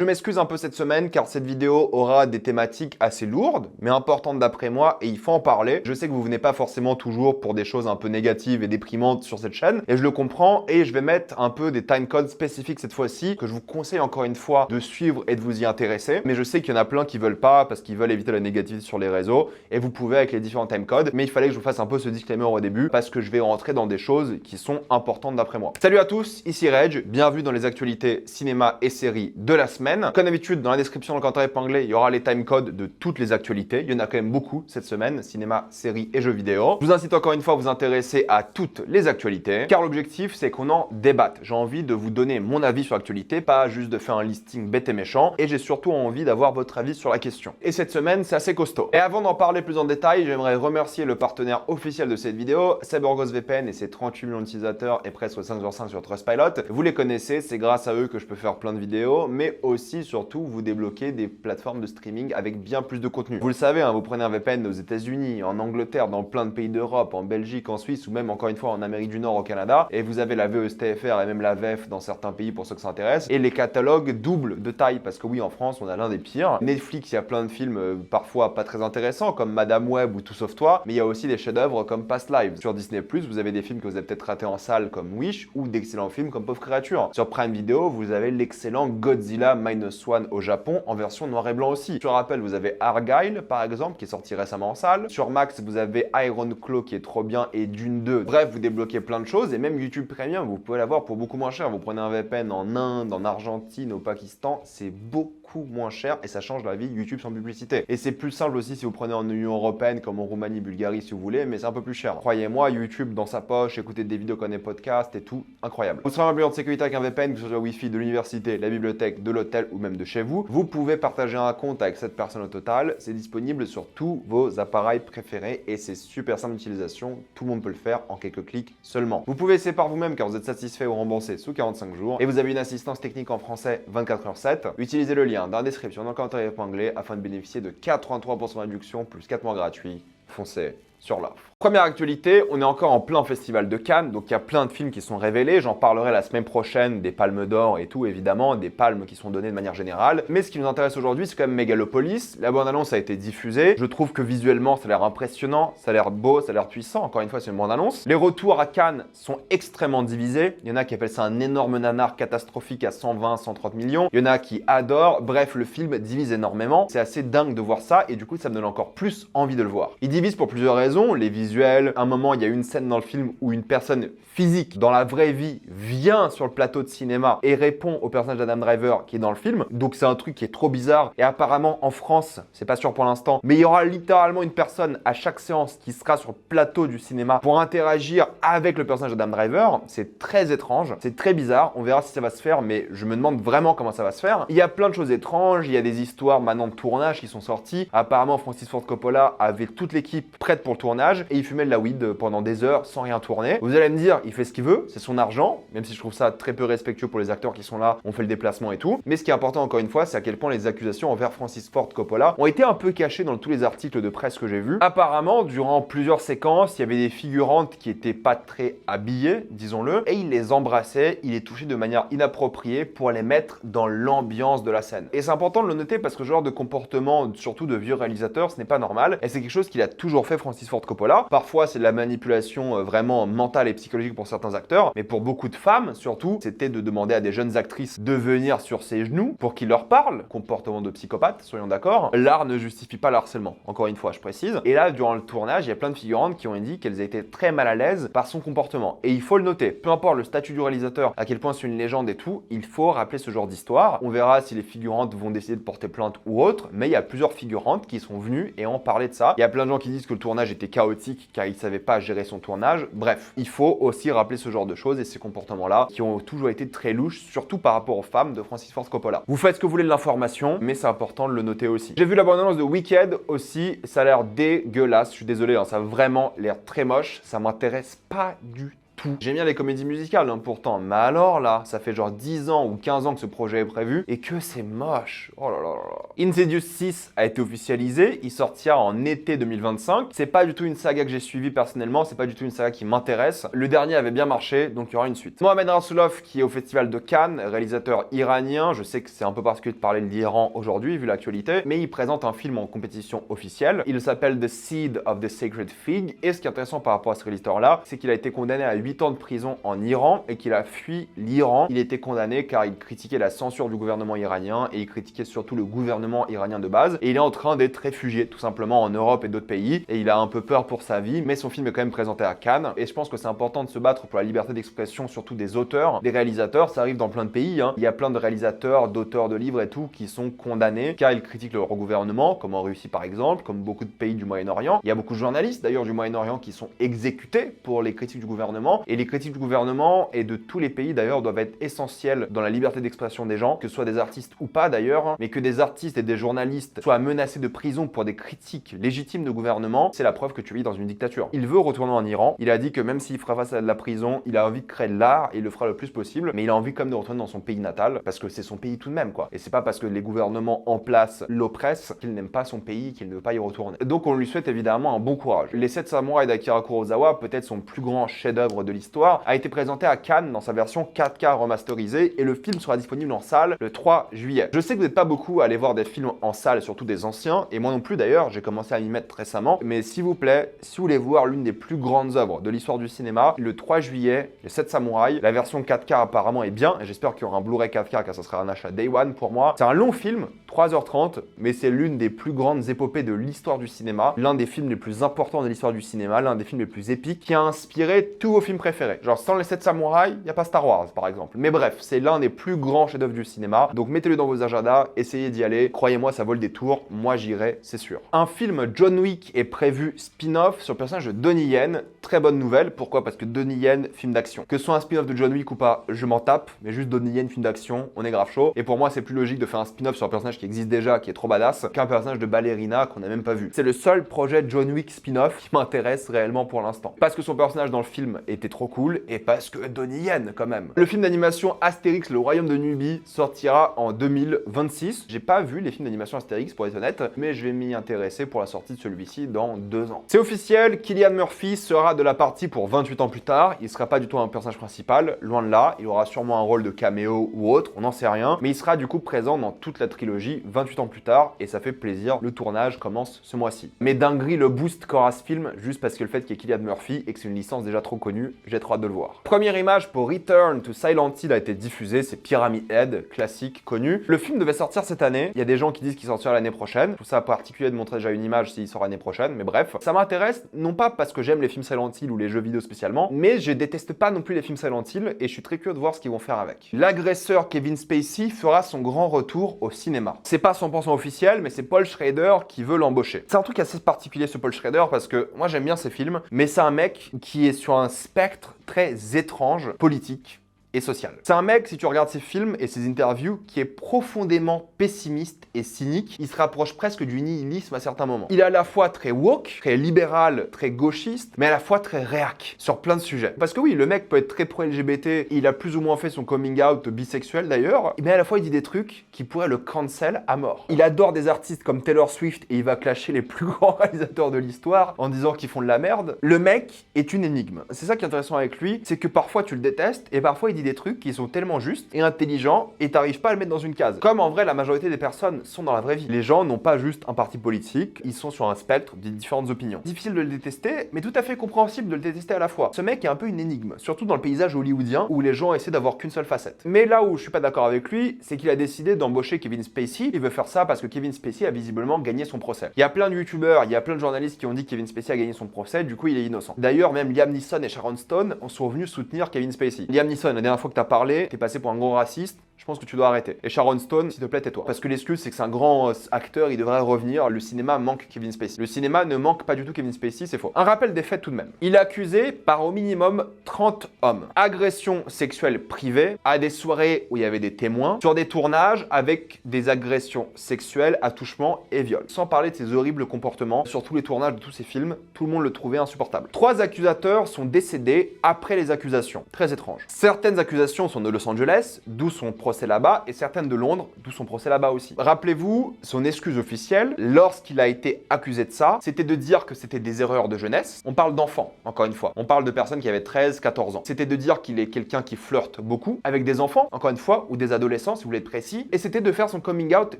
Je m'excuse un peu cette semaine car cette vidéo aura des thématiques assez lourdes, mais importantes d'après moi et il faut en parler. Je sais que vous venez pas forcément toujours pour des choses un peu négatives et déprimantes sur cette chaîne et je le comprends et je vais mettre un peu des timecodes spécifiques cette fois-ci que je vous conseille encore une fois de suivre et de vous y intéresser. Mais je sais qu'il y en a plein qui veulent pas parce qu'ils veulent éviter la négativité sur les réseaux et vous pouvez avec les différents timecodes. Mais il fallait que je vous fasse un peu ce disclaimer au début parce que je vais rentrer dans des choses qui sont importantes d'après moi. Salut à tous, ici Reg, bienvenue dans les actualités cinéma et séries de la semaine. Comme d'habitude, dans la description, dans le commentaire épinglé, il y aura les timecodes de toutes les actualités. Il y en a quand même beaucoup cette semaine, cinéma, séries et jeux vidéo. Je vous incite encore une fois à vous intéresser à toutes les actualités, car l'objectif, c'est qu'on en débatte. J'ai envie de vous donner mon avis sur l'actualité, pas juste de faire un listing bête et méchant, et j'ai surtout envie d'avoir votre avis sur la question. Et cette semaine, c'est assez costaud. Et avant d'en parler plus en détail, j'aimerais remercier le partenaire officiel de cette vidéo, CyberGhost VPN et ses 38 millions d'utilisateurs et presque 5/5 sur Trustpilot. Vous les connaissez, c'est grâce à eux que je peux faire plein de vidéos, mais aussi surtout vous débloquer des plateformes de streaming avec bien plus de contenu. Vous le savez, hein, vous prenez un VPN aux États-Unis, en Angleterre, dans plein de pays d'Europe, en Belgique, en Suisse ou même encore une fois en Amérique du Nord, au Canada, et vous avez la VSTFR et même la VEF dans certains pays pour ceux que ça intéresse, et les catalogues doublent de taille parce que oui, en France, on a l'un des pires. Netflix, il y a plein de films parfois pas très intéressants comme Madame Web ou Tout sauf toi, mais il y a aussi des chefs-d'œuvre comme Past Lives. Sur Disney+, vous avez des films que vous avez peut-être ratés en salle comme Wish ou d'excellents films comme Pauvre Créature. Sur Prime Video, vous avez l'excellent Godzilla Minus One au Japon en version noir et blanc aussi. Je rappelle, vous avez Argyle par exemple qui est sorti récemment en salle. Sur Max, vous avez Iron Claw qui est trop bien et Dune 2. Bref, vous débloquez plein de choses et même YouTube Premium, vous pouvez l'avoir pour beaucoup moins cher. Vous prenez un VPN en Inde, en Argentine, au Pakistan, c'est beaucoup moins cher et ça change la vie YouTube sans publicité. Et c'est plus simple aussi si vous prenez en Union Européenne comme en Roumanie, Bulgarie si vous voulez, mais c'est un peu plus cher. Croyez-moi, YouTube dans sa poche, écouter des vidéos comme des podcasts et tout, incroyable. Vous serez un peu en sécurité avec un VPN, que ce soit le Wi-Fi de l'université, la bibliothèque, de l'hôtel ou même de chez vous. Vous pouvez partager un compte avec 7 personnes au total. C'est disponible sur tous vos appareils préférés et c'est super simple d'utilisation. Tout le monde peut le faire en quelques clics seulement. Vous pouvez essayer par vous-même car vous êtes satisfait ou remboursé sous 45 jours et vous avez une assistance technique en français 24h7. Utilisez le lien dans la description, dans le commentaire épinglé afin de bénéficier de 83% de réduction plus 4 mois gratuits. Foncez sur l'offre. Première actualité, on est encore en plein festival de Cannes, donc il y a plein de films qui sont révélés. J'en parlerai la semaine prochaine des palmes d'or et tout, évidemment, des palmes qui sont données de manière générale. Mais ce qui nous intéresse aujourd'hui, c'est quand même Megalopolis. La bande-annonce a été diffusée. Je trouve que visuellement, ça a l'air impressionnant, ça a l'air beau, ça a l'air puissant. Encore une fois, c'est une bande-annonce. Les retours à Cannes sont extrêmement divisés. Il y en a qui appellent ça un énorme nanar catastrophique à 120, 130 millions. Il y en a qui adorent. Bref, le film divise énormément. C'est assez dingue de voir ça et du coup, ça me donne encore plus envie de le voir. Il divise pour plusieurs raisons. Les visuels. À un moment, il y a une scène dans le film où une personne physique, dans la vraie vie, vient sur le plateau de cinéma et répond au personnage d'Adam Driver qui est dans le film. Donc c'est un truc qui est trop bizarre. Et apparemment, en France, c'est pas sûr pour l'instant, mais il y aura littéralement une personne à chaque séance qui sera sur le plateau du cinéma pour interagir avec le personnage d'Adam Driver. C'est très étrange, c'est très bizarre. On verra si ça va se faire, mais je me demande vraiment comment ça va se faire. Il y a plein de choses étranges. Il y a des histoires maintenant de tournage qui sont sorties. Apparemment, Francis Ford Coppola avait toute l'équipe prête pour le tournage et il fumait de la weed pendant des heures sans rien tourner. Vous allez me dire, il fait ce qu'il veut, c'est son argent, même si je trouve ça très peu respectueux pour les acteurs qui sont là, on fait le déplacement et tout. Mais ce qui est important encore une fois, c'est à quel point les accusations envers Francis Ford Coppola ont été un peu cachées dans tous les articles de presse que j'ai vus. Apparemment, durant plusieurs séquences, il y avait des figurantes qui étaient pas très habillées, disons-le, et il les embrassait, il les touchait de manière inappropriée pour les mettre dans l'ambiance de la scène. Et c'est important de le noter parce que ce genre de comportement, surtout de vieux réalisateurs, ce n'est pas normal, et c'est quelque chose qu'il a toujours fait Francis Ford Coppola. Parfois, c'est de la manipulation vraiment mentale et psychologique pour certains acteurs, mais pour beaucoup de femmes, surtout, c'était de demander à des jeunes actrices de venir sur ses genoux pour qu'il leur parle. Comportement de psychopathe, soyons d'accord. L'art ne justifie pas le harcèlement, encore une fois, je précise. Et là, durant le tournage, il y a plein de figurantes qui ont dit qu'elles étaient très mal à l'aise par son comportement. Et il faut le noter, peu importe le statut du réalisateur, à quel point c'est une légende et tout, il faut rappeler ce genre d'histoire. On verra si les figurantes vont décider de porter plainte ou autre, mais il y a plusieurs figurantes qui sont venues et ont parlé de ça. Il y a plein de gens qui disent que le tournage était chaotique car ils ne savaient pas gérer son tournage. Bref, il faut aussi rappeler ce genre de choses et ces comportements-là qui ont toujours été très louches, surtout par rapport aux femmes de Francis Ford Coppola. Vous faites ce que vous voulez de l'information, mais c'est important de le noter aussi. J'ai vu la bande-annonce de Wicked aussi, ça a l'air dégueulasse, je suis désolé, hein, ça a vraiment l'air très moche, ça m'intéresse pas du tout. tout. J'aime bien les comédies musicales pourtant, mais alors là, ça fait genre 10 ans ou 15 ans que ce projet est prévu et que c'est moche. Oh là là là là. Insidious 6 a été officialisé, il sortira en été 2025. C'est pas du tout une saga que j'ai suivie personnellement, c'est pas du tout une saga qui m'intéresse. Le dernier avait bien marché, donc il y aura une suite. Mohamed Rasulov qui est au festival de Cannes, réalisateur iranien, je sais que c'est un peu particulier de parler de l'Iran aujourd'hui vu l'actualité, mais il présente un film en compétition officielle. Il s'appelle The Seed of the Sacred Fig et ce qui est intéressant par rapport à ce réalisateur-là, c'est qu'il a été condamné à 8 ans de prison en Iran et qu'il a fui l'Iran. Il était condamné car il critiquait la censure du gouvernement iranien et il critiquait surtout le gouvernement iranien de base et il est en train d'être réfugié tout simplement en Europe et d'autres pays et il a un peu peur pour sa vie, mais son film est quand même présenté à Cannes et je pense que c'est important de se battre pour la liberté d'expression, surtout des auteurs, des réalisateurs. Ça arrive dans plein de pays, Il y a plein de réalisateurs, d'auteurs de livres et tout qui sont condamnés car ils critiquent leur gouvernement, comme en Russie par exemple, comme beaucoup de pays du Moyen-Orient. Il y a beaucoup de journalistes d'ailleurs du Moyen-Orient qui sont exécutés pour les critiques du gouvernement et les critiques du gouvernement et de tous les pays d'ailleurs doivent être essentielles dans la liberté d'expression des gens, que ce soit des artistes ou pas d'ailleurs, mais que des artistes et des journalistes soient menacés de prison pour des critiques légitimes de gouvernement, c'est la preuve que tu vis dans une dictature. Il veut retourner en Iran, il a dit que même s'il fera face à de la prison, il a envie de créer de l'art et il le fera le plus possible, mais il a envie quand même de retourner dans son pays natal, parce que c'est son pays tout de même quoi. Et c'est pas parce que les gouvernements en place l'oppressent qu'il n'aime pas son pays, qu'il ne veut pas y retourner. Donc on lui souhaite évidemment un bon courage. Les 7 samouraïs d'Akira Kurosawa, peut-être son plus grand chef-d'œuvre de l'histoire, a été présenté à Cannes dans sa version 4K remasterisée et le film sera disponible en salle le 3 juillet. Je sais que vous n'êtes pas beaucoup à aller voir des films en salle, surtout des anciens, et moi non plus d'ailleurs, j'ai commencé à m'y mettre récemment, mais s'il vous plaît, si vous voulez voir l'une des plus grandes œuvres de l'histoire du cinéma, le 3 juillet, les 7 samouraïs, la version 4K apparemment est bien, et j'espère qu'il y aura un Blu-ray 4K car ça sera un achat Day One pour moi. C'est un long film, 3h30, mais c'est l'une des plus grandes épopées de l'histoire du cinéma, l'un des films les plus importants de l'histoire du cinéma, l'un des films les plus épiques, qui a inspiré tous vos films préférés. Genre sans les 7 samouraïs, il n'y a pas Star Wars par exemple. Mais bref, c'est l'un des plus grands chefs-d'œuvre du cinéma, donc mettez-le dans vos agendas, essayez d'y aller, croyez-moi ça vaut le détour, moi j'irai, c'est sûr. Un film John Wick est prévu spin-off sur le personnage de Donnie Yen, très bonne nouvelle, pourquoi? Parce que Donnie Yen, film d'action. Que ce soit un spin-off de John Wick ou pas, je m'en tape, mais juste Donnie Yen, film d'action, on est grave chaud, et pour moi c'est plus logique de faire un spin-off sur un personnage qui existe déjà, qui est trop badass, qu'un personnage de ballerina qu'on n'a même pas vu. C'est le seul projet John Wick spin-off qui m'intéresse réellement pour l'instant. Parce que son personnage dans le film était trop cool, et parce que Donnie Yen quand même. Le film d'animation Astérix, le royaume de Nubie sortira en 2026. J'ai pas vu les films d'animation Astérix pour être honnête, mais je vais m'y intéresser pour la sortie de celui-ci dans 2 ans. C'est officiel, Cillian Murphy sera de la partie pour 28 ans plus tard. Il sera pas du tout un personnage principal, loin de là. Il aura sûrement un rôle de caméo ou autre, on n'en sait rien. Mais il sera du coup présent dans toute la trilogie 28 ans plus tard et ça fait plaisir. Le tournage commence ce mois-ci. Mais dinguerie le boost qu'aura ce film, juste parce que le fait qu'il y ait Cillian Murphy et que c'est une licence déjà trop connue, j'ai trop hâte de le voir. Première image pour Return to Silent Hill a été diffusée, c'est Pyramid Head, classique, connu. Le film devait sortir cette année. Il y a des gens qui disent qu'il sortira l'année prochaine. Je trouve ça particulier de montrer déjà une image s'il sort l'année prochaine, mais bref. Ça m'intéresse, non pas parce que j'aime les films Silent Hill ou les jeux vidéo spécialement, mais je déteste pas non plus les films Silent Hill et je suis très curieux de voir ce qu'ils vont faire avec. L'agresseur Kevin Spacey fera son grand retour au cinéma. C'est pas 100% officiel, mais c'est Paul Schrader qui veut l'embaucher. C'est un truc assez particulier ce Paul Schrader parce que moi j'aime bien ces films, mais c'est un mec qui est sur un spectre très étrange, politique et social. C'est un mec, si tu regardes ses films et ses interviews, qui est profondément pessimiste et cynique. Il se rapproche presque du nihilisme à certains moments. Il est à la fois très woke, très libéral, très gauchiste, mais à la fois très réac sur plein de sujets. Parce que oui, le mec peut être très pro-LGBT, il a plus ou moins fait son coming out bisexuel d'ailleurs, mais à la fois il dit des trucs qui pourraient le cancel à mort. Il adore des artistes comme Taylor Swift et il va clasher les plus grands réalisateurs de l'histoire en disant qu'ils font de la merde. Le mec est une énigme. C'est ça qui est intéressant avec lui, c'est que parfois tu le détestes et parfois il dit des trucs qui sont tellement justes et intelligents et t'arrives pas à le mettre dans une case. Comme en vrai la majorité des personnes sont dans la vraie vie. Les gens n'ont pas juste un parti politique, ils sont sur un spectre de différentes opinions. Difficile de le détester, mais tout à fait compréhensible de le détester à la fois. Ce mec est un peu une énigme, surtout dans le paysage hollywoodien où les gens essaient d'avoir qu'une seule facette. Mais là où je suis pas d'accord avec lui, c'est qu'il a décidé d'embaucher Kevin Spacey. Il veut faire ça parce que Kevin Spacey a visiblement gagné son procès. Il y a plein de youtubeurs, il y a plein de journalistes qui ont dit que Kevin Spacey a gagné son procès, du coup il est innocent. D'ailleurs, même Liam Neeson et Sharon Stone sont venus soutenir Kevin Spacey. Liam Neeson, la dernière fois que t'as parlé, t'es passé pour un gros raciste. je pense que tu dois arrêter. Et Sharon Stone, s'il te plaît, tais-toi. Parce que l'excuse, c'est que c'est un grand acteur, il devrait revenir. Le cinéma manque Kevin Spacey. Le cinéma ne manque pas du tout Kevin Spacey, c'est faux. Un rappel des faits tout de même. Il est accusé par au minimum 30 hommes. Agression sexuelle privée, à des soirées où il y avait des témoins, sur des tournages avec des agressions sexuelles, attouchements et viols. Sans parler de ses horribles comportements sur tous les tournages de tous ces films, tout le monde le trouvait insupportable. 3 accusateurs sont décédés après les accusations. Très étrange. Certaines accusations sont de Los Angeles, d'où son procès là-bas, et certaines de Londres, d'où son procès là-bas aussi. Rappelez-vous, son excuse officielle, lorsqu'il a été accusé de ça, c'était de dire que c'était des erreurs de jeunesse. On parle d'enfants, encore une fois. On parle de personnes qui avaient 13, 14 ans. C'était de dire qu'il est quelqu'un qui flirte beaucoup avec des enfants, encore une fois, ou des adolescents, si vous voulez être précis, et c'était de faire son coming out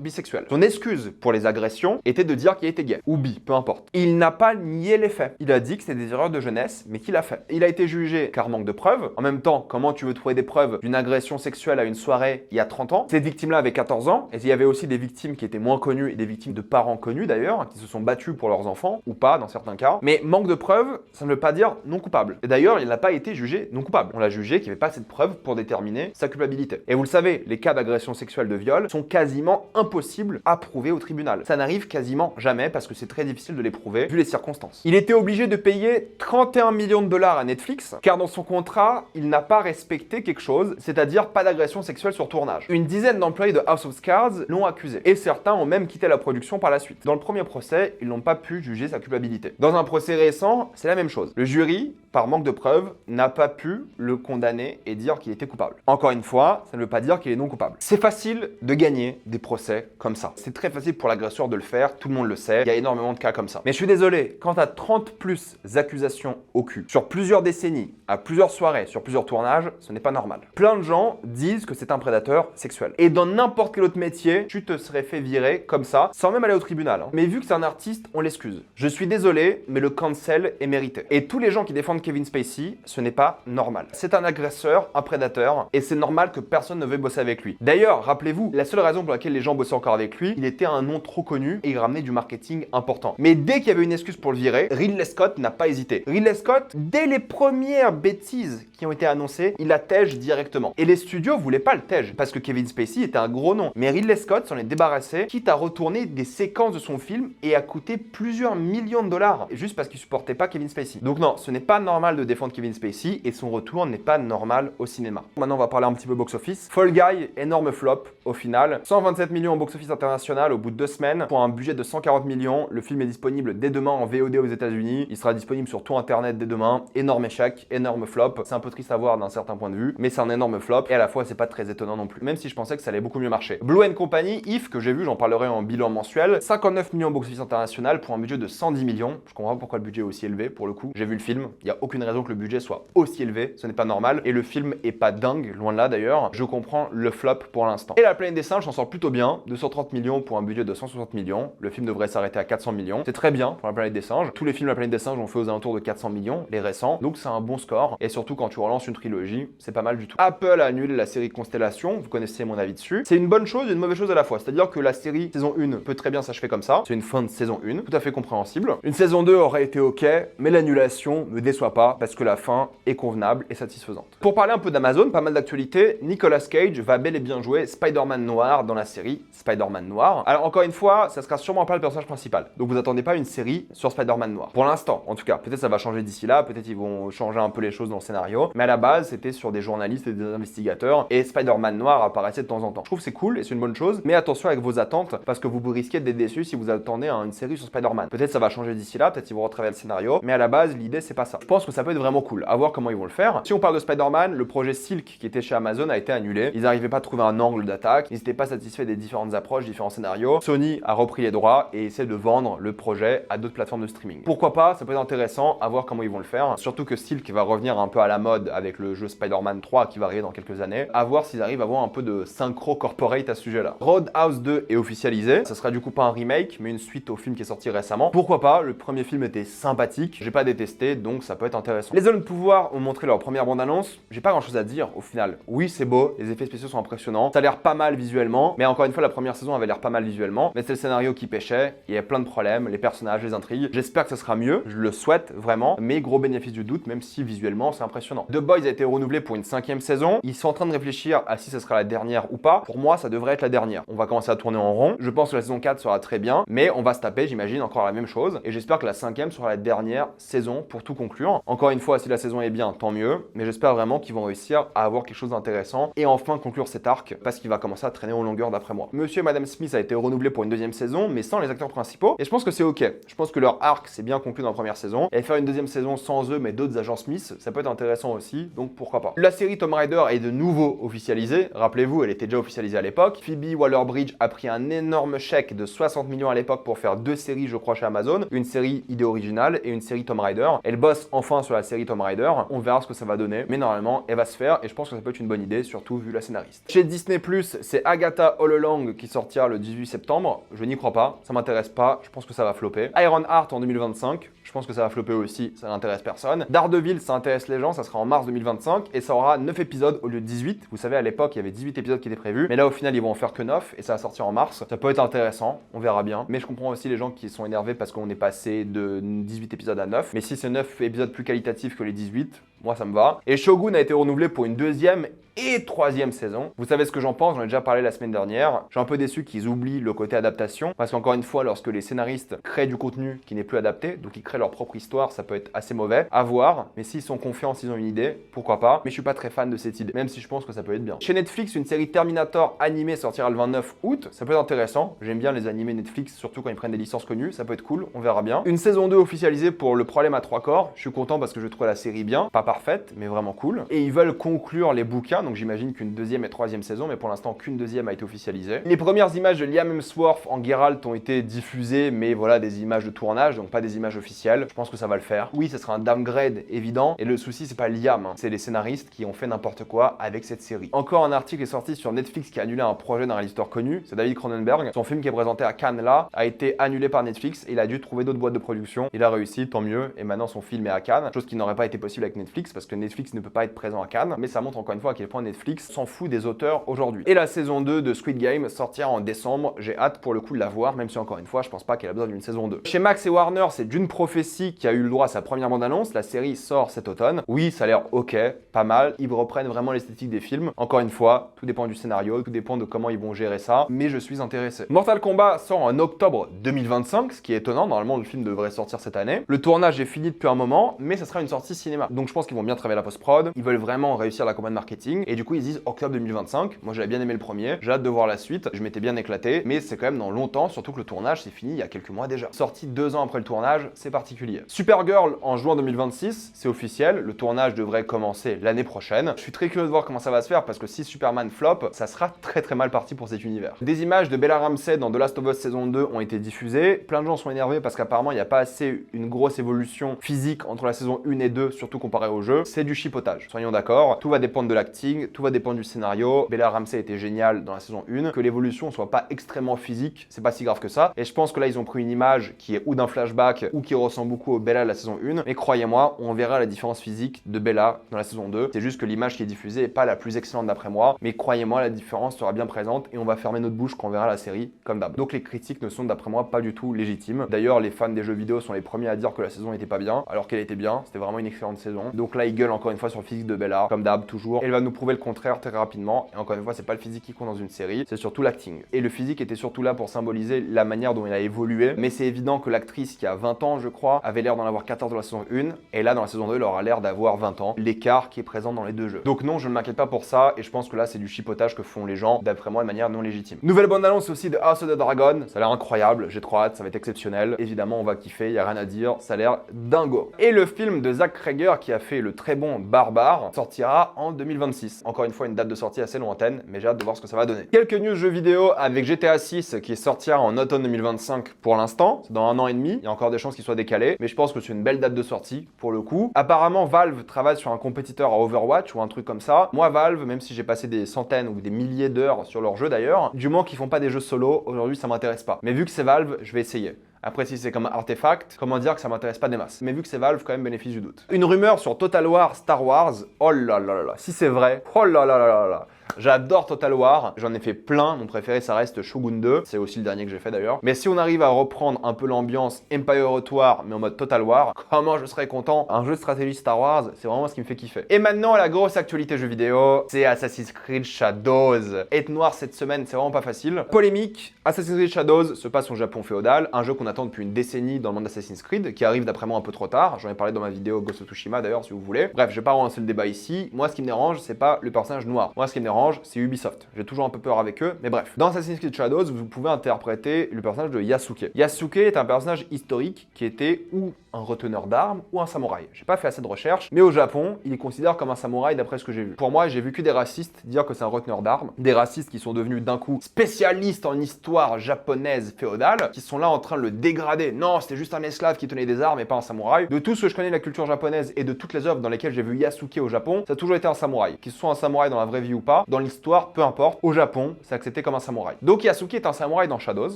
bisexuel. Son excuse pour les agressions était de dire qu'il était gay, ou bi, peu importe. Il n'a pas nié les faits. Il a dit que c'était des erreurs de jeunesse, mais qu'il a fait. Il a été jugé car manque de preuves. En même temps, comment tu veux trouver des preuves d'une agression sexuelle à une soirée il y a 30 ans? Cette victime-là avait 14 ans, et il y avait aussi des victimes qui étaient moins connues, et des victimes de parents connus d'ailleurs, qui se sont battus pour leurs enfants, ou pas dans certains cas. Mais manque de preuves, ça ne veut pas dire non coupable. Et d'ailleurs, il n'a pas été jugé non coupable. On l'a jugé qu'il n'y avait pas assez de preuves pour déterminer sa culpabilité. Et vous le savez, les cas d'agression sexuelle de viol sont quasiment impossibles à prouver au tribunal. Ça n'arrive quasiment jamais parce que c'est très difficile de les prouver vu les circonstances. Il était obligé de payer 31 millions de dollars à Netflix car dans son contrat, il n'a pas respecté quelque chose, c'est-à-dire pas d'agression sexuelle sur tournage. Une dizaine d'employés de House of Cards l'ont accusé et certains ont même quitté la production par la suite. Dans le premier procès, ils n'ont pas pu juger sa culpabilité. Dans un procès récent, c'est la même chose. Le jury, par manque de preuves, n'a pas pu le condamner et dire qu'il était coupable. Encore une fois, ça ne veut pas dire qu'il est non coupable. C'est facile de gagner des procès comme ça. C'est très facile pour l'agresseur de le faire, tout le monde le sait, il y a énormément de cas comme ça. Mais je suis désolé, quand tu as 30 plus accusations au cul, sur plusieurs décennies, à plusieurs soirées, sur plusieurs tournages, ce n'est pas normal. Plein de gens disent que c'est un prédateur sexuel. Et dans n'importe quel autre métier, tu te serais fait virer comme ça, sans même aller au tribunal. Mais vu que c'est un artiste, on l'excuse. Je suis désolé, mais le cancel est mérité. Et tous les gens qui défendent Kevin Spacey, ce n'est pas normal. C'est un agresseur, un prédateur, et c'est normal que personne ne veuille bosser avec lui. D'ailleurs, rappelez-vous, la seule raison pour laquelle les gens bossaient encore avec lui, il était un nom trop connu et il ramenait du marketing important. Mais dès qu'il y avait une excuse pour le virer, Ridley Scott n'a pas hésité. Ridley Scott, dès les premières bêtises qui ont été annoncées, il la tège directement. Et les studios voulaient pas le tège, parce que Kevin Spacey était un gros nom. Mais Ridley Scott s'en est débarrassé, quitte à retourner des séquences de son film et à coûter plusieurs millions de dollars, juste parce qu'il supportait pas Kevin Spacey. Donc non, ce n'est pas normal de défendre Kevin Spacey et son retour n'est pas normal au cinéma. Maintenant, on va parler un petit peu box-office. Fall Guy, énorme flop au final. 127 millions au box-office international au bout de 2 semaines. Pour un budget de 140 millions, le film est disponible dès demain en VOD aux États-Unis. Il sera disponible sur tout internet dès demain. Énorme échec, énorme flop. C'est un peu triste à voir d'un certain point de vue, mais c'est un énorme flop et à la fois c'est pas très étonnant non plus. Même si je pensais que ça allait beaucoup mieux marcher. Blue & Company, If, que j'ai vu, j'en parlerai en bilan mensuel. 59 millions au box-office international pour un budget de 110 millions. Je comprends pas pourquoi le budget est aussi élevé pour le coup. J'ai vu le film, il y a aucune raison que le budget soit aussi élevé, ce n'est pas normal. Et le film est pas dingue, loin de là d'ailleurs. Je comprends le flop pour l'instant. Et La Planète des Singes s'en sort plutôt bien, 230 millions pour un budget de 160 millions. Le film devrait s'arrêter à 400 millions. C'est très bien pour La Planète des Singes. Tous les films de La Planète des Singes ont fait aux alentours de 400 millions, les récents. Donc c'est un bon score. Et surtout quand tu relances une trilogie, c'est pas mal du tout. Apple a annulé la série Constellation, vous connaissez mon avis dessus. C'est une bonne chose et une mauvaise chose à la fois. C'est-à-dire que la série saison 1 peut très bien s'achever comme ça. C'est une fin de saison 1, tout à fait compréhensible. Une saison 2 aurait été ok, mais l'annulation me déçoit pas parce que la fin est convenable et satisfaisante. Pour parler un peu d'Amazon, pas mal d'actualités, Nicolas Cage va bel et bien jouer Spider-Man noir dans la série Spider-Man noir. Alors encore une fois, ça sera sûrement pas le personnage principal. Donc vous attendez pas une série sur Spider-Man noir. Pour l'instant, en tout cas. Peut-être ça va changer d'ici là, peut-être ils vont changer un peu les choses dans le scénario. Mais à la base, c'était sur des journalistes et des investigateurs et Spider-Man noir apparaissait de temps en temps. Je trouve que c'est cool et c'est une bonne chose, mais attention avec vos attentes parce que vous risquez d'être déçus si vous attendez à une série sur Spider-Man. Peut-être ça va changer d'ici là, peut-être ils vont retravailler le scénario, mais à la base, l'idée c'est pas ça. Je pense que ça peut être vraiment cool, à voir comment ils vont le faire. Si on parle de Spider-Man, le projet Silk qui était chez Amazon a été annulé. Ils n'arrivaient pas à trouver un angle d'attaque, ils n'étaient pas satisfaits des différentes approches, différents scénarios. Sony a repris les droits et essaie de vendre le projet à d'autres plateformes de streaming. Pourquoi pas, ça peut être intéressant à voir comment ils vont le faire. Surtout que Silk va revenir un peu à la mode avec le jeu Spider-Man 3 qui va arriver dans quelques années. À voir s'ils arrivent à avoir un peu de synchro corporate à ce sujet-là. Roadhouse 2 est officialisé. Ça sera du coup pas un remake, mais une suite au film qui est sorti récemment. Pourquoi pas, le premier film était sympathique, j'ai pas détesté, donc ça peut être intéressant. Les Zones de Pouvoir ont montré leur première bande-annonce. J'ai pas grand-chose à dire au final. Oui, c'est beau, les effets spéciaux sont impressionnants, ça a l'air pas mal visuellement, mais encore une fois, la première saison avait l'air pas mal visuellement, mais c'est le scénario qui pêchait, il y a plein de problèmes, les personnages, les intrigues. J'espère que ça sera mieux, je le souhaite vraiment, mais gros bénéfice du doute, même si visuellement c'est impressionnant. The Boys a été renouvelé pour une 5e saison, ils sont en train de réfléchir à si si ce sera la dernière ou pas. Pour moi, ça devrait être la dernière. On va commencer à tourner en rond. Je pense que la saison 4 sera très bien, mais on va se taper, j'imagine, encore la même chose. Et j'espère que la 5e sera la dernière saison pour tout conclure. Encore une fois, si la saison est bien, tant mieux. Mais j'espère vraiment qu'ils vont réussir à avoir quelque chose d'intéressant et enfin conclure cet arc parce qu'il va commencer à traîner en longueur d'après moi. Monsieur et Madame Smith a été renouvelé pour une deuxième saison, mais sans les acteurs principaux. Et je pense que c'est ok. Je pense que leur arc s'est bien conclu dans la première saison. Et faire une deuxième saison sans eux, mais d'autres agents Smith, ça peut être intéressant aussi. Donc pourquoi pas. La série Tomb Raider est de nouveau officialisée. Rappelez-vous, elle était déjà officialisée à l'époque. Phoebe Waller-Bridge a pris un énorme chèque de 60 millions à l'époque pour faire 2 séries, je crois, chez Amazon. Une série idée originale et une série Tomb Raider. Elle bosse enfin sur la série Tomb Raider. On verra ce que ça va donner. Mais normalement, elle va se faire et je pense que ça peut être une bonne idée, surtout vu la scénariste. Chez Disney+, c'est Agatha All Along qui sortira le 18 septembre. Je n'y crois pas, ça m'intéresse pas, je pense que ça va flopper. Iron Heart en 2025, je pense que ça va flopper aussi, ça n'intéresse personne. Daredevil, ça intéresse les gens, ça sera en mars 2025 et ça aura 9 épisodes au lieu de 18. Vous savez, à l'époque, il y avait 18 épisodes qui étaient prévus, mais là, au final, ils vont en faire que 9 et ça va sortir en mars. Ça peut être intéressant, on verra bien. Mais je comprends aussi les gens qui sont énervés parce qu'on est passé de 18 épisodes à 9. Mais si c'est 9 épisodes plus qualitatifs que les 18, moi ça me va. Et Shogun a été renouvelé pour une deuxième et troisième saison. Vous savez ce que j'en pense, j'en ai déjà parlé la semaine dernière. Je suis un peu déçu qu'ils oublient le côté adaptation, parce qu'encore une fois, lorsque les scénaristes créent du contenu qui n'est plus adapté, donc ils créent leur propre histoire, ça peut être assez mauvais. À voir, mais s'ils sont confiants, s'ils ont une idée, pourquoi pas. Mais je suis pas très fan de cette idée, même si je pense que ça peut être bien. Chez Netflix, une série Terminator animée sortira le 29 août. Ça peut être intéressant. J'aime bien les animés Netflix, surtout quand ils prennent des licences connues. Ça peut être cool, on verra bien. Une saison 2 officialisée pour Le Problème à 3 corps. Je suis content parce que je trouve la série bien, pas parfaite, mais vraiment cool. Et ils veulent conclure les bouquins, donc j'imagine qu'une deuxième et troisième saison, mais pour l'instant qu'une deuxième a été officialisée. Les premières images de Liam Hemsworth en Geralt ont été diffusées, mais voilà, des images de tournage, donc pas des images officielles. Je pense que ça va le faire. Oui, ça sera un downgrade évident, et le souci c'est pas Liam, hein. C'est les scénaristes qui ont fait n'importe quoi avec cette série. Encore un article est sorti sur Netflix qui a annulé un projet d'un réalisateur connu, c'est David Cronenberg. Son film qui est présenté à Cannes là a été annulé par Netflix, et il a dû trouver d'autres boîtes de production. Il a réussi, tant mieux, et maintenant son film est à Cannes, chose qui n'aurait pas été possible avec Netflix, parce que Netflix ne peut pas être présent à Cannes, mais ça montre encore une fois à quel point Netflix s'en fout des auteurs aujourd'hui. Et la saison 2 de Squid Game sortira en décembre, j'ai hâte pour le coup de la voir, même si encore une fois je pense pas qu'elle a besoin d'une saison 2. Chez Max et Warner, c'est Dune Prophecy qui a eu le droit à sa première bande-annonce, la série sort cet automne. Oui, ça a l'air ok, pas mal, ils reprennent vraiment l'esthétique des films. Encore une fois, tout dépend du scénario, tout dépend de comment ils vont gérer ça, mais je suis intéressé. Mortal Kombat sort en octobre 2025, ce qui est étonnant, normalement le film devrait sortir cette année. Le tournage est fini depuis un moment, mais ça sera une sortie cinéma. Donc je pense qu'ils vont bien travailler la post-prod, ils veulent vraiment réussir la campagne marketing, et du coup ils disent octobre 2025. Moi j'avais bien aimé le premier, j'ai hâte de voir la suite, je m'étais bien éclaté, mais c'est quand même dans longtemps, surtout que le tournage s'est fini il y a quelques mois déjà. Sorti 2 ans après le tournage, c'est particulier. Supergirl en juin 2026, c'est officiel, le tournage devrait commencer l'année prochaine. Je suis très curieux de voir comment ça va se faire parce que si Superman flop, ça sera très mal parti pour cet univers. Des images de Bella Ramsey dans The Last of Us saison 2 ont été diffusées. Plein de gens sont énervés parce qu'apparemment il n'y a pas assez une grosse évolution physique entre la saison 1 et 2, surtout comparé au jeu. C'est du chipotage, soyons d'accord. Tout va dépendre de l'acting, tout va dépendre du scénario. Bella Ramsey était géniale dans la saison 1. Que l'évolution soit pas extrêmement physique, c'est pas si grave que ça. Et je pense que là ils ont pris une image qui est ou d'un flashback ou qui ressemble beaucoup au Bella de la saison 1. Mais croyez-moi, on verra la différence physique de Bella dans la saison 2. C'est juste que l'image qui est diffusée est pas la plus excellente d'après moi. Mais croyez-moi, la différence sera bien présente et on va fermer notre bouche quand on verra la série comme d'hab. Donc les critiques ne sont d'après moi pas du tout légitimes. D'ailleurs, les fans des jeux vidéo sont les premiers à dire que la saison était pas bien, alors qu'elle était bien. C'était vraiment une excellente saison. Donc là, ils gueulent encore une fois sur le physique de Bella, comme d'hab, toujours. Elle va nous prouver le contraire très rapidement. Et encore une fois, c'est pas le physique qui compte dans une série, c'est surtout l'acting. Et le physique était surtout là pour symboliser la manière dont il a évolué. Mais c'est évident que l'actrice qui a 20 ans, je crois, avait l'air d'en avoir 14 dans la saison 1. Et là, dans la saison 2, elle aura l'air d'avoir 20 ans. L'écart qui est présent dans les deux jeux. Donc non, je ne m'inquiète pas pour ça. Et je pense que là, c'est du chipotage que font les gens, d'après moi, de manière non légitime. Nouvelle bande-annonce aussi de House of the Dragon. Ça a l'air incroyable. J'ai trop hâte. Ça va être exceptionnel. Évidemment, on va kiffer. Y a rien à dire. Ça a l'air dingo. Et le film de Zack Cregger qui a fait le très bon Barbare sortira en 2026. Encore une fois, une date de sortie assez lointaine, mais j'ai hâte de voir ce que ça va donner. Quelques news jeux vidéo avec GTA 6 qui sortira en automne 2025 pour l'instant. C'est dans 1 an et demi. Il y a encore des chances qu'il soit décalé, mais je pense que c'est une belle date de sortie pour le coup. Apparemment, Valve travaille sur un compétiteur à Overwatch ou un truc comme ça. Moi, Valve, même si j'ai passé des centaines ou des milliers d'heures sur leur jeu d'ailleurs, du moment qu'ils font pas des jeux solo, aujourd'hui ça m'intéresse pas. Mais vu que c'est Valve, je vais essayer. Après, si c'est comme artefact, comment dire que ça m'intéresse pas des masses. Mais vu que c'est Valve, quand même, bénéfice du doute. Une rumeur sur Total War Star Wars. Oh là là là là. Si c'est vrai, oh là là là là là. J'adore Total War, j'en ai fait plein, mon préféré ça reste Shogun 2, c'est aussi le dernier que j'ai fait d'ailleurs. Mais si on arrive à reprendre un peu l'ambiance Empire at War, mais en mode Total War, comment je serais content. Un jeu de stratégie Star Wars, c'est vraiment ce qui me fait kiffer. Et maintenant, la grosse actualité jeux vidéo, c'est Assassin's Creed Shadows. Être noir cette semaine, c'est vraiment pas facile. Polémique, Assassin's Creed Shadows se passe au Japon féodal, un jeu qu'on attend depuis une décennie dans le monde d'Assassin's Creed, qui arrive d'après moi un peu trop tard. J'en ai parlé dans ma vidéo Ghost of Tsushima d'ailleurs si vous voulez. Bref, je vais pas relancer le débat ici. Moi, ce qui me dérange, c'est pas le personnage noir. Moi, ce qui me dérange, c'est Ubisoft. J'ai toujours un peu peur avec eux, mais bref. Dans Assassin's Creed Shadows, vous pouvez interpréter le personnage de Yasuke. Yasuke est un personnage historique qui était ou un reteneur d'armes ou un samouraï. J'ai pas fait assez de recherches, mais au Japon, il est considéré comme un samouraï d'après ce que j'ai vu. Pour moi, j'ai vu que des racistes dire que c'est un reteneur d'armes, des racistes qui sont devenus d'un coup spécialistes en histoire japonaise féodale, qui sont là en train de le dégrader. Non, c'était juste un esclave qui tenait des armes et pas un samouraï. De tout ce que je connais de la culture japonaise et de toutes les œuvres dans lesquelles j'ai vu Yasuke au Japon, ça a toujours été un samouraï. Qu'il soit un samouraï dans la vraie vie ou pas, dans l'histoire, peu importe, au Japon, c'est accepté comme un samouraï. Donc Yasuke est un samouraï dans Shadows,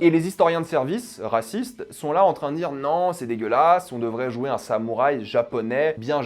et les historiens de service racistes sont là en train de dire non, c'est dégueulasse, on devrait jouer un samouraï japonais, bien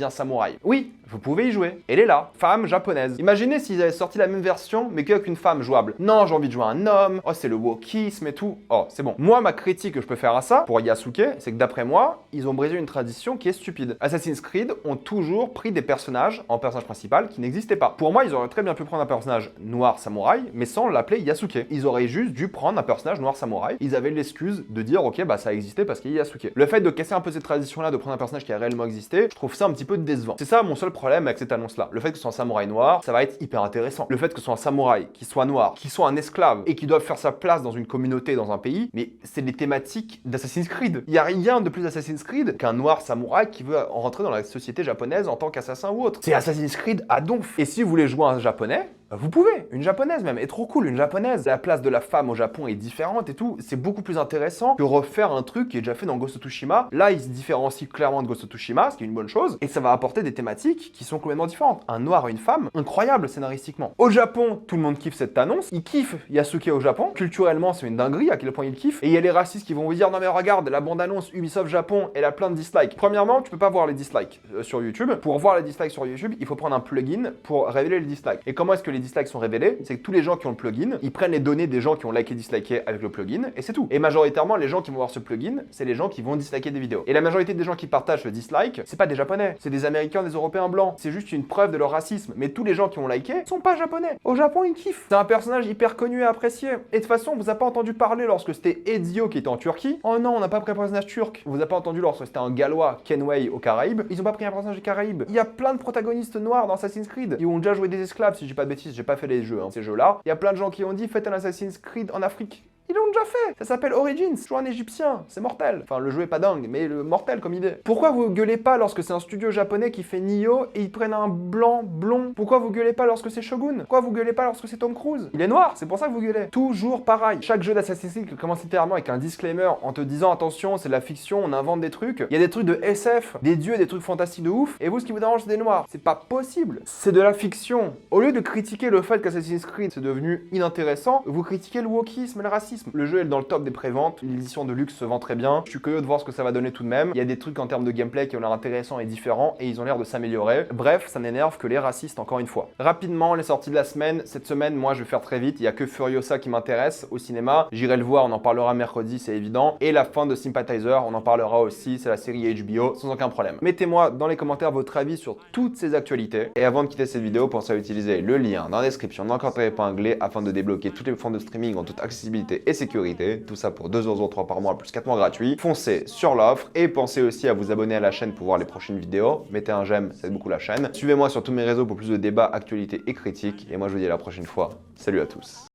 samouraï. Oui, vous pouvez y jouer. Elle est là, femme japonaise. Imaginez s'ils avaient sorti la même version, mais qu'avec une femme jouable. Non, j'ai envie de jouer un homme, oh c'est le wokisme et tout. Oh, c'est bon. Moi, ma critique que je peux faire à ça, pour Yasuke, c'est que d'après moi, ils ont brisé une tradition qui est stupide. Assassin's Creed ont toujours pris des personnages en personnage principal qui n'existaient pas. Pour moi, ils auraient très bien pu prendre un personnage noir samouraï, mais sans l'appeler Yasuke. Ils auraient juste dû prendre un personnage noir samouraï. Ils avaient l'excuse de dire, ok, bah ça existait parce qu'il y a Yasuke. Le fait de casser un peu cette tradition-là, de prendre un personnage qui a réellement existé, je trouve ça un petit peu décevant. C'est ça mon seul problème avec cette annonce-là. Le fait que ce soit un samouraï noir, ça va être hyper intéressant. Le fait que ce soit un samouraï, qui soit noir, qui soit un esclave et qui doive faire sa place dans une communauté, dans un pays, mais c'est les thématiques d'Assassin's Creed. Il n'y a rien de plus Assassin's Creed qu'un noir samouraï qui veut rentrer dans la société japonaise en tant qu'assassin ou autre. C'est Assassin's Creed à donf. Et si vous voulez jouer un japonais, vous pouvez, une japonaise même, est trop cool, une japonaise. La place de la femme au Japon est différente et tout, c'est beaucoup plus intéressant que refaire un truc qui est déjà fait dans Ghost of Tsushima. Là, il se différencie clairement de Ghost of Tsushima, ce qui est une bonne chose, et ça va apporter des thématiques qui sont complètement différentes. Un noir et une femme, incroyable scénaristiquement. Au Japon, tout le monde kiffe cette annonce, ils kiffent Yasuke au Japon, culturellement c'est une dinguerie à quel point ils kiffent, et il y a les racistes qui vont vous dire non mais regarde, la bande-annonce Ubisoft Japon, elle a plein de dislikes. Premièrement, tu peux pas voir les dislikes sur YouTube. Pour voir les dislikes sur YouTube, il faut prendre un plugin pour révéler les dislikes. Et comment est-ce que les dislikes sont révélés? C'est que tous les gens qui ont le plugin, ils prennent les données des gens qui ont liké, disliké avec le plugin, et c'est tout. Et majoritairement, les gens qui vont voir ce plugin, c'est les gens qui vont disliker des vidéos. Et la majorité des gens qui partagent le dislike, c'est pas des Japonais, c'est des Américains, des Européens blancs. C'est juste une preuve de leur racisme. Mais tous les gens qui ont liké sont pas japonais. Au Japon, ils kiffent. C'est un personnage hyper connu et apprécié. Et de toute façon, on vous a pas entendu parler lorsque c'était Ezio qui était en Turquie. Oh non, on n'a pas pris un personnage turc. On vous a pas entendu lorsque c'était un Gallois, Kenway aux Caraïbes. Ils ont pas pris un personnage des Caraïbes. Il y a plein de protagonistes noirs dans Assassin's Creed. Ils ont déjà joué des esclaves, si j'ai pas de bêtises, j'ai pas fait les jeux, ces jeux-là. Il y a plein de gens qui ont dit faites un Assassin's Creed en Afrique. Ils l'ont déjà fait. Ça s'appelle Origins. Jouer un égyptien, c'est mortel. Enfin, le jeu est pas dingue, mais le mortel comme idée. Pourquoi vous gueulez pas lorsque c'est un studio japonais qui fait Nioh et ils prennent un blanc blond? Pourquoi vous gueulez pas lorsque c'est Shogun? Pourquoi vous gueulez pas lorsque c'est Tom Cruise? Il est noir, c'est pour ça que vous gueulez. Toujours pareil. Chaque jeu d'Assassin's Creed commence littéralement avec un disclaimer en te disant attention, c'est de la fiction, on invente des trucs. Il y a des trucs de SF, des dieux, des trucs fantastiques de ouf. Et vous, ce qui vous dérange, c'est des noirs. C'est pas possible. C'est de la fiction. Au lieu de critiquer le fait qu'Assassin's Creed c'est devenu inintéressant, vous critiquez le wokisme et le racisme. Le jeu est dans le top des préventes, l'édition de luxe se vend très bien. Je suis curieux de voir ce que ça va donner tout de même. Il y a des trucs en termes de gameplay qui ont l'air intéressants et différents et ils ont l'air de s'améliorer. Bref, ça n'énerve que les racistes encore une fois. Rapidement, les sorties de la semaine. Cette semaine, moi, je vais faire très vite. Il y a que Furiosa qui m'intéresse au cinéma. J'irai le voir, on en parlera mercredi, c'est évident. Et la fin de Sympathizer, on en parlera aussi. C'est la série HBO, sans aucun problème. Mettez-moi dans les commentaires votre avis sur toutes ces actualités. Et avant de quitter cette vidéo, pensez à utiliser le lien dans la description dans le commentaire épinglé afin de débloquer toutes les plateformes de streaming en toute accessibilité et sécurité. Tout ça pour 2,03€ par mois plus 4 mois gratuits. Foncez sur l'offre et pensez aussi à vous abonner à la chaîne pour voir les prochaines vidéos. Mettez un j'aime, ça aide beaucoup la chaîne. Suivez-moi sur tous mes réseaux pour plus de débats, actualités et critiques. Et moi je vous dis à la prochaine fois. Salut à tous.